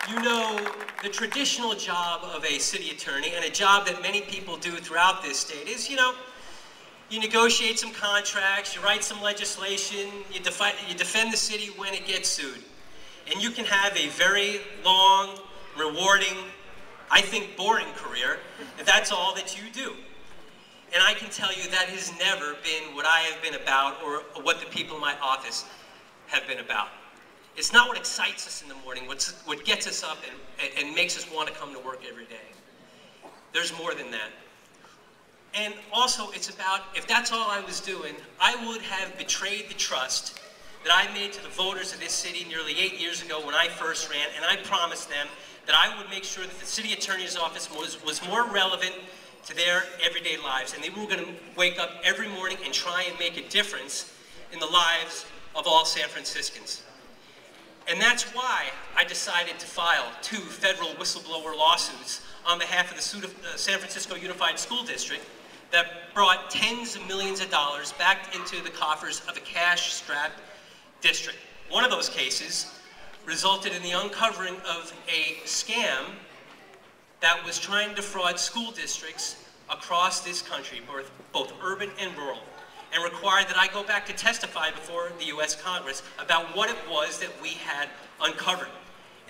You know, the traditional job of a city attorney, and a job that many people do throughout this state, is, you negotiate some contracts, you write some legislation, you defend the city when it gets sued. And you can have a very long, rewarding, I think boring career, if that's all that you do. And I can tell you that has never been what I have been about, or what the people in my office have been about. It's not what excites us in the morning, what gets us up and makes us want to come to work every day. There's more than that. And also, it's about, if that's all I was doing, I would have betrayed the trust that I made to the voters of this city nearly 8 years ago when I first ran, and I promised them that I would make sure that the city attorney's office was more relevant to their everyday lives, and they were going to wake up every morning and try and make a difference in the lives of all San Franciscans. And that's why I decided to file 2 federal whistleblower lawsuits on behalf of the San Francisco Unified School District that brought tens of millions of dollars back into the coffers of a cash-strapped district. One of those cases resulted in the uncovering of a scam that was trying to defraud school districts across this country, both urban and rural, and required that I go back to testify before the U.S. Congress about what it was that we had uncovered.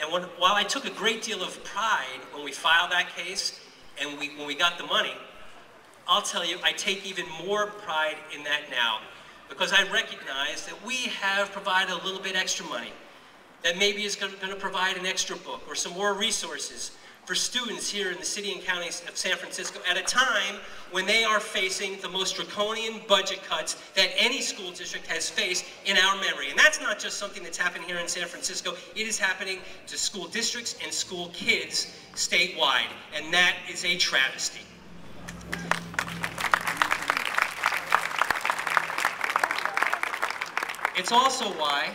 And while I took a great deal of pride when we filed that case and when we got the money, I'll tell you, I take even more pride in that now, because I recognize that we have provided a little bit extra money, that maybe is going to provide an extra book or some more resources for students here in the city and county of San Francisco at a time when they are facing the most draconian budget cuts that any school district has faced in our memory. And that's not just something that's happening here in San Francisco, it is happening to school districts and school kids statewide, and that is a travesty. It's also why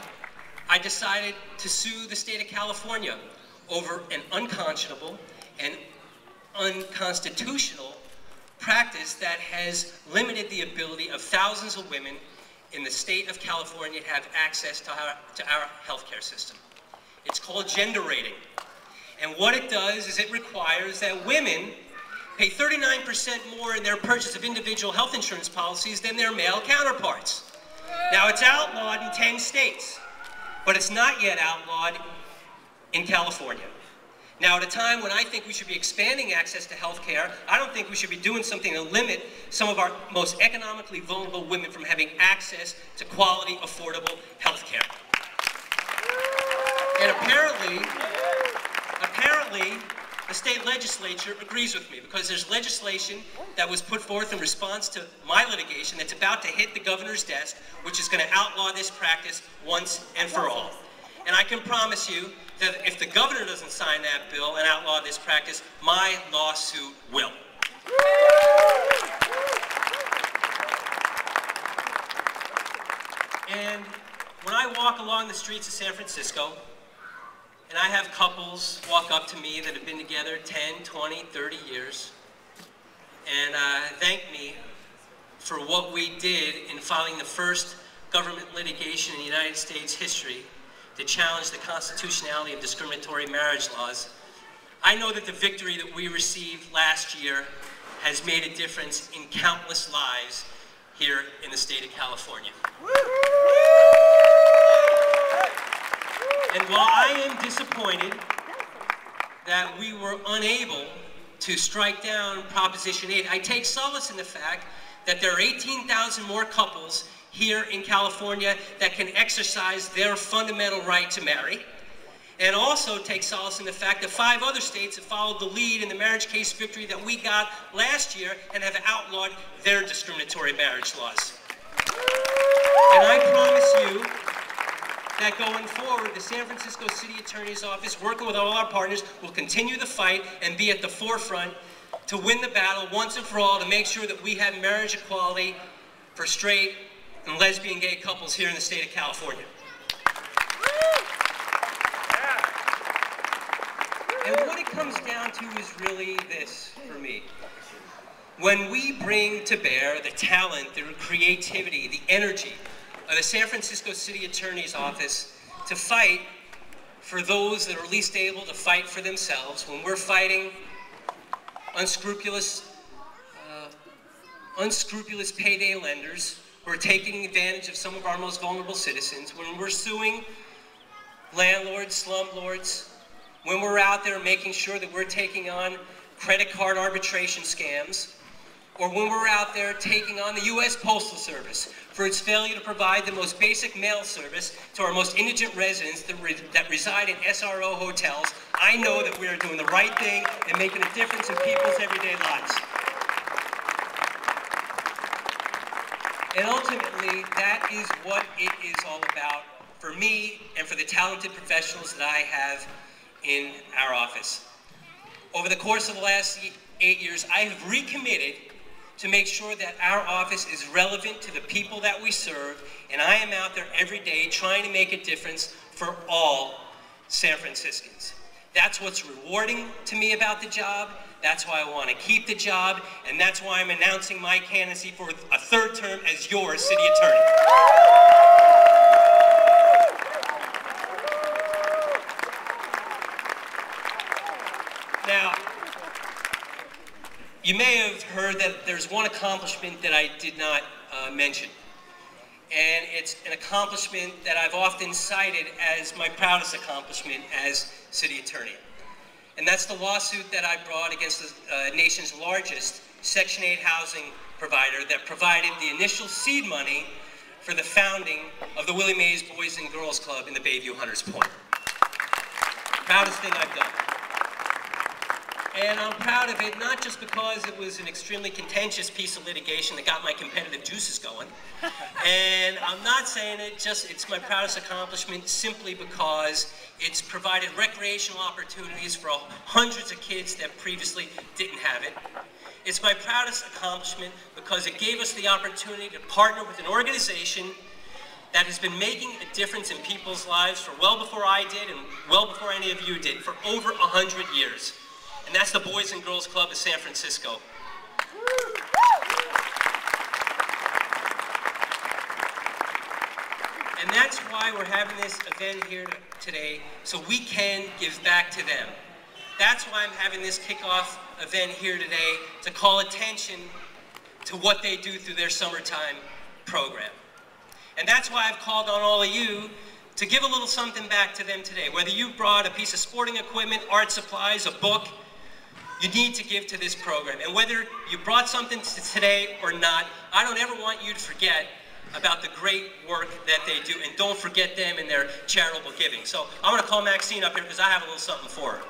I decided to sue the state of California over an unconscionable and unconstitutional practice that has limited the ability of thousands of women in the state of California to have access to our healthcare system. It's called gender rating. And what it does is it requires that women pay 39% more in their purchase of individual health insurance policies than their male counterparts. Now, it's outlawed in 10 states, but it's not yet outlawed in California. Now, at a time when I think we should be expanding access to health care, I don't think we should be doing something to limit some of our most economically vulnerable women from having access to quality, affordable health care. And apparently, the state legislature agrees with me, because there's legislation that was put forth in response to my litigation that's about to hit the governor's desk, which is going to outlaw this practice once and for all. And I can promise you that if the governor doesn't sign that bill and outlaw this practice, my lawsuit will. And when I walk along the streets of San Francisco, and I have couples walk up to me that have been together 10, 20, 30 years, and thank me for what we did in filing the first government litigation in the United States history to challenge the constitutionality of discriminatory marriage laws. I know that the victory that we received last year has made a difference in countless lives here in the state of California. And while I am disappointed that we were unable to strike down Proposition 8, I take solace in the fact that there are 18,000 more couples here in California that can exercise their fundamental right to marry, and also take solace in the fact that 5 other states have followed the lead in the marriage case victory that we got last year and have outlawed their discriminatory marriage laws. And I promise you that going forward, the San Francisco City Attorney's Office, working with all our partners, will continue the fight and be at the forefront to win the battle once and for all to make sure that we have marriage equality for straight and lesbian gay couples here in the state of California. And what it comes down to is really this for me. When we bring to bear the talent, the creativity, the energy of the San Francisco City Attorney's Office to fight for those that are least able to fight for themselves, when we're fighting unscrupulous payday lenders who are taking advantage of some of our most vulnerable citizens, when we're suing landlords, slumlords, when we're out there making sure that we're taking on credit card arbitration scams, or when we're out there taking on the U.S. Postal Service for its failure to provide the most basic mail service to our most indigent residents that reside in SRO hotels, I know that we are doing the right thing and making a difference in people's everyday lives. And ultimately, that is what it is all about for me and for the talented professionals that I have in our office. Over the course of the last 8 years, I have recommitted to make sure that our office is relevant to the people that we serve, and I am out there every day trying to make a difference for all San Franciscans. That's what's rewarding to me about the job, that's why I want to keep the job, and that's why I'm announcing my candidacy for a third term as your city attorney. Now, you may have heard that there's one accomplishment that I did not mention, and it's an accomplishment that I've often cited as my proudest accomplishment as city attorney, and that's the lawsuit that I brought against the nation's largest Section 8 housing provider that provided the initial seed money for the founding of the Willie Mays Boys and Girls Club in the Bayview Hunters Point. Proudest thing I've done. And I'm proud of it, not just because it was an extremely contentious piece of litigation that got my competitive juices going. And I'm not saying it's my proudest accomplishment simply because it's provided recreational opportunities for hundreds of kids that previously didn't have it. It's my proudest accomplishment because it gave us the opportunity to partner with an organization that has been making a difference in people's lives for well before I did and well before any of you did, for over 100 years. And that's the Boys and Girls Club of San Francisco. And that's why we're having this event here today, so we can give back to them. That's why I'm having this kickoff event here today, to call attention to what they do through their summertime program. And that's why I've called on all of you to give a little something back to them today. Whether you brought a piece of sporting equipment, art supplies, a book, you need to give to this program. And whether you brought something today or not, I don't ever want you to forget about the great work that they do, and don't forget them in their charitable giving. So I'm going to call Maxine up here because I have a little something for her.